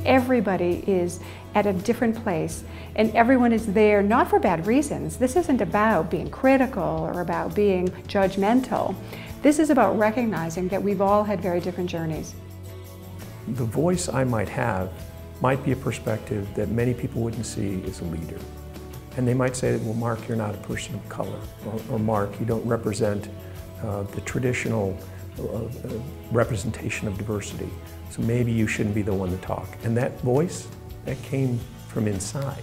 Everybody is at a different place, and everyone is there not for bad reasons. This isn't about being critical or about being judgmental. This is about recognizing that we've all had very different journeys. The voice I might have might be a perspective that many people wouldn't see as a leader. And they might say, well, Mark, you're not a person of color, or Mark, you don't represent the traditional representation of diversity, so maybe you shouldn't be the one to talk. And that voice, that came from inside.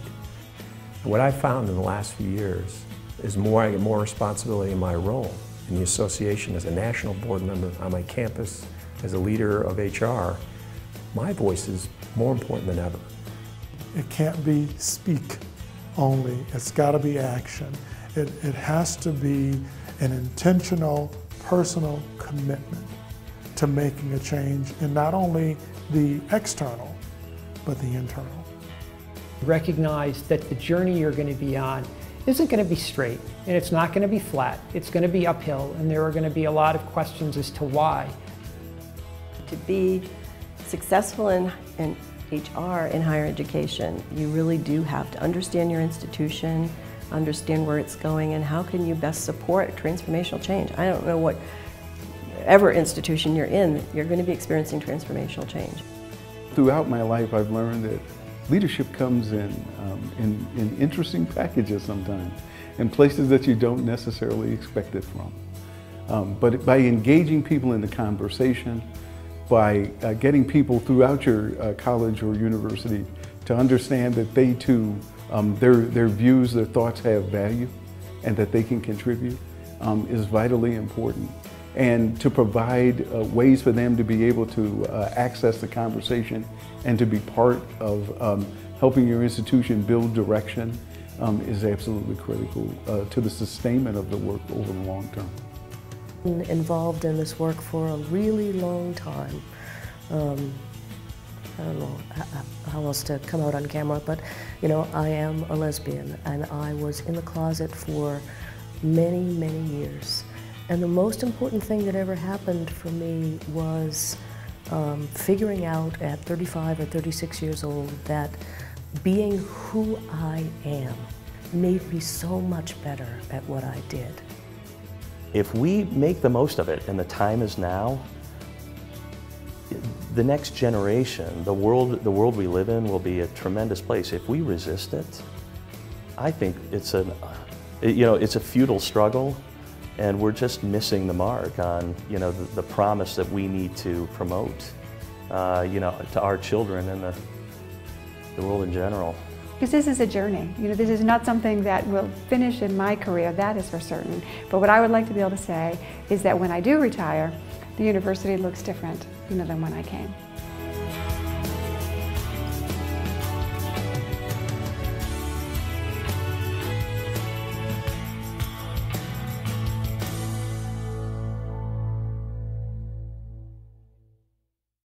What I've found in the last few years is I get more responsibility in my role in the association as a national board member on my campus, as a leader of HR. My voice is more important than ever. It can't be speak only, it's got to be action. It has to be an intentional, personal commitment to making a change in not only the external, but the internal. Recognize that the journey you're going to be on isn't going to be straight, and it's not going to be flat. It's going to be uphill, and there are going to be a lot of questions as to why. To be successful in HR in higher education, you really do have to understand your institution, understand where it's going, and how can you best support transformational change. I don't know whatever institution you're in, you're going to be experiencing transformational change. Throughout my life, I've learned that leadership comes in interesting packages sometimes, in places that you don't necessarily expect it from. But by engaging people in the conversation, by getting people throughout your college or university to understand that they too, their views, their thoughts have value and that they can contribute is vitally important. And to provide ways for them to be able to access the conversation and to be part of helping your institution build direction is absolutely critical to the sustainment of the work over the long term. Involved in this work for a really long time. I don't know how else to come out on camera, but you know, I am a lesbian and I was in the closet for many, many years. And the most important thing that ever happened for me was figuring out at 35 or 36 years old that being who I am made me so much better at what I did. If we make the most of it, and the time is now, the next generation, the world we live in will be a tremendous place. If we resist it, I think it's a futile struggle, and we're just missing the mark on the promise that we need to promote to our children and the world in general. Because this is a journey. This is not something that will finish in my career, that is for certain. But what I would like to be able to say is that when I do retire, the university looks different, than when I came.